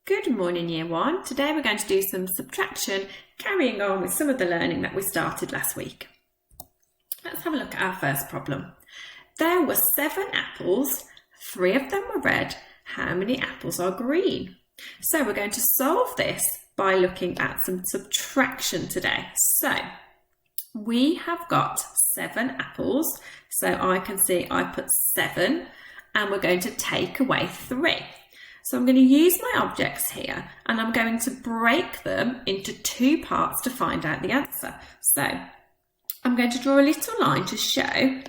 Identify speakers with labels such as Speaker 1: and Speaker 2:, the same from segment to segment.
Speaker 1: Good morning, Year 1. Today we're going to do some subtraction, carrying on with some of the learning that we started last week. Let's have a look at our first problem. There were 7 apples, 3 of them were red. How many apples are green? So we're going to solve this by looking at some subtraction today. So we have got 7 apples, so I can see I put 7 and we're going to take away 3. So I'm going to use my objects here and I'm going to break them into 2 parts to find out the answer. So I'm going to draw a little line to show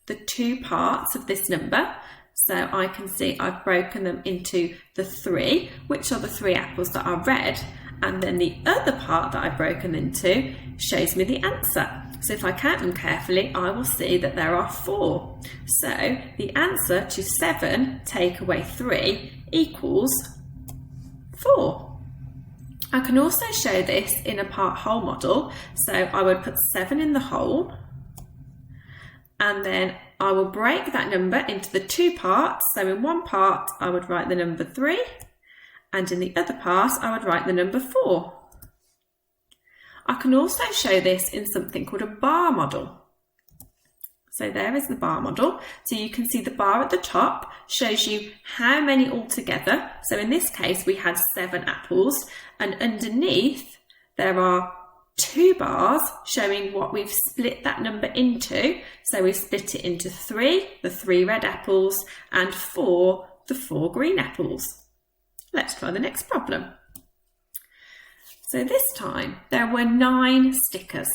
Speaker 1: the 2 parts of this number. So I can see I've broken them into the 3, which are the 3 apples that are red. And then the other part that I've broken into shows me the answer. So if I count them carefully, I will see that there are 4. So the answer to 7 take away 3 equals 4. I can also show this in a part whole model. So I would put 7 in the whole, and then I will break that number into the 2 parts. So in one part, I would write the number 3, and in the other part, I would write the number 4. I can also show this in something called a bar model. So there is the bar model. So you can see the bar at the top shows you how many altogether. So in this case, we had 7 apples, and underneath there are 2 bars showing what we've split that number into. So we've split it into 3, the 3 red apples, and 4, the 4 green apples. Let's try the next problem. So this time there were 9 stickers.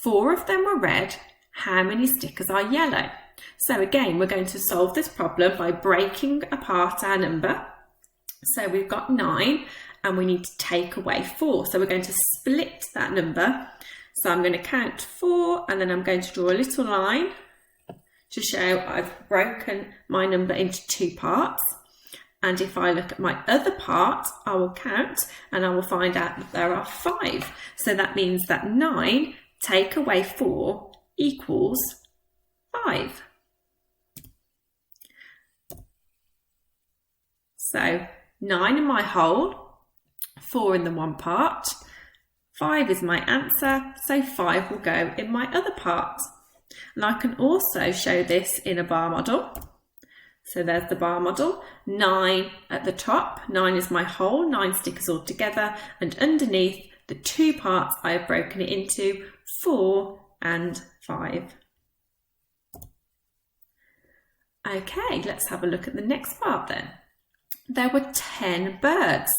Speaker 1: 4 of them were red. How many stickers are yellow? So again, we're going to solve this problem by breaking apart our number. So we've got 9 and we need to take away 4. So we're going to split that number. So I'm going to count 4 and then I'm going to draw a little line to show I've broken my number into 2 parts. And if I look at my other part, I will count and I will find out that there are 5. So that means that 9 take away 4 equals 5. So 9 in my whole, 4 in the one part, 5 is my answer, so 5 will go in my other part. And I can also show this in a bar model. So there's the bar model, 9 at the top, 9 is my whole, 9 stickers all together, and underneath the 2 parts I have broken it into, 4 and 5. Okay, let's have a look at the next part then. There were 10 birds.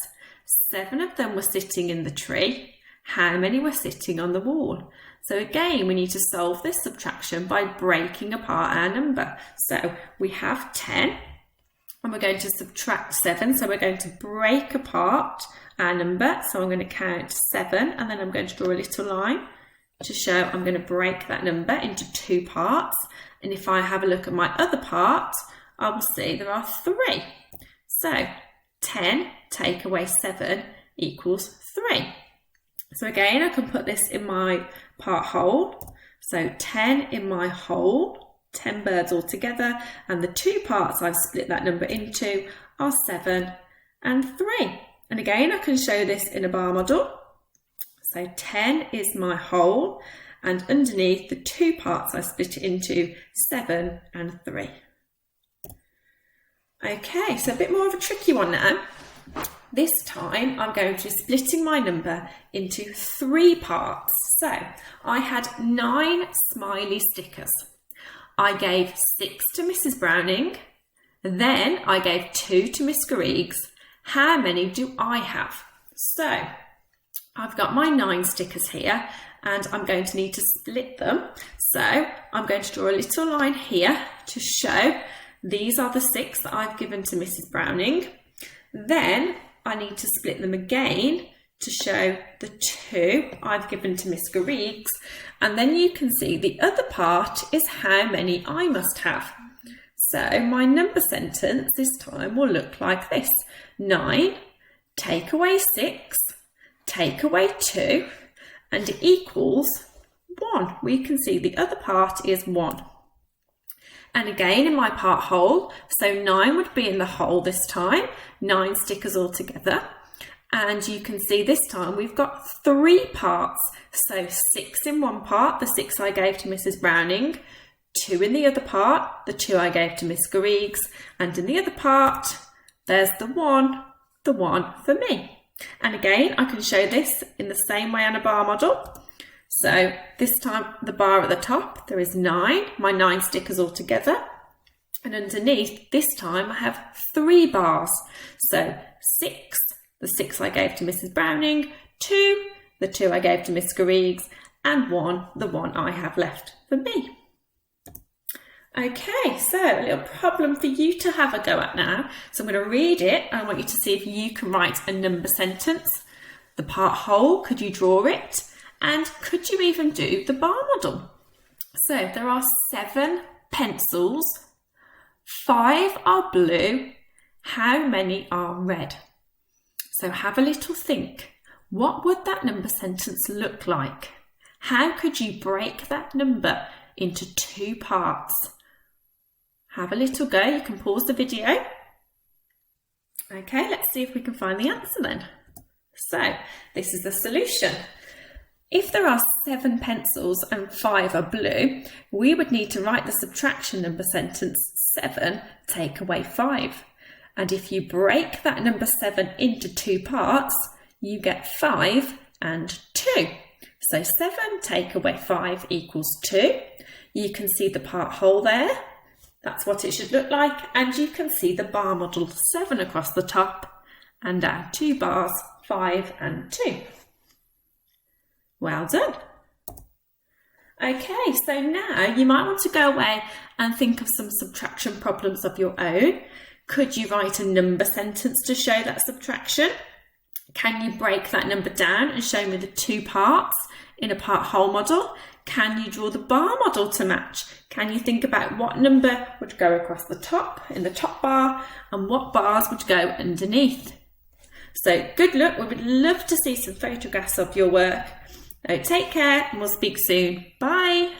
Speaker 1: 7 of them were sitting in the tree. How many were sitting on the wall? So again, we need to solve this subtraction by breaking apart our number. So we have 10 and we're going to subtract 7. So we're going to break apart our number. So I'm going to count 7 and then I'm going to draw a little line to show I'm going to break that number into 2 parts. And if I have a look at my other part, I will see there are 3. So 10 take away 7 equals 3. So again, I can put this in my part whole. So 10 in my whole, 10 birds all together, and the 2 parts I've split that number into are 7 and 3. And again, I can show this in a bar model. So 10 is my whole, and underneath the 2 parts I split it into 7 and 3. Okay, so a bit more of a tricky one now. This time I'm going to be splitting my number into 3 parts. So I had 9 smiley stickers. I gave 6 to Mrs. Browning. Then I gave 2 to Miss Garrigues. How many do I have? So I've got my 9 stickers here and I'm going to need to split them. So I'm going to draw a little line here to show these are the 6 that I've given to Mrs. Browning. Then I need to split them again to show the 2 I've given to Miss Garrigues. And then you can see the other part is how many I must have. So my number sentence this time will look like this. 9, take away 6, take away 2, and it equals 1. We can see the other part is 1. And again in my part whole, so 9 would be in the whole this time, 9 stickers all together. And you can see this time we've got 3 parts. So 6 in one part, the 6 I gave to Mrs. Browning, 2 in the other part, the 2 I gave to Miss Griggs, and in the other part, there's the 1 for me. And again, I can show this in the same way on a bar model. So this time, the bar at the top, there is 9, my 9 stickers all together. And underneath, this time I have 3 bars. So 6, the 6 I gave to Mrs. Browning, 2, the 2 I gave to Miss Griggs, and 1, the 1 I have left for me. Okay, so a little problem for you to have a go at now. So I'm going to read it. I want you to see if you can write a number sentence. The part whole, could you draw it? And could you even do the bar model? So there are 7 pencils, 5 are blue. How many are red? So have a little think. What would that number sentence look like? How could you break that number into 2 parts? Have a little go. You can pause the video. Okay, let's see if we can find the answer then. So this is the solution. If there are 7 pencils and 5 are blue, we would need to write the subtraction number sentence 7 take away 5. And if you break that number 7 into 2 parts, you get 5 and 2. So 7 take away 5 equals 2. You can see the part whole there. That's what it should look like. And you can see the bar model 7 across the top and our 2 bars, 5 and 2. Well done. Okay, so now you might want to go away and think of some subtraction problems of your own. Could you write a number sentence to show that subtraction? Can you break that number down and show me the 2 parts in a part whole model? Can you draw the bar model to match? Can you think about what number would go across the top in the top bar and what bars would go underneath? So good luck. We would love to see some photographs of your work. So take care and we'll speak soon. Bye.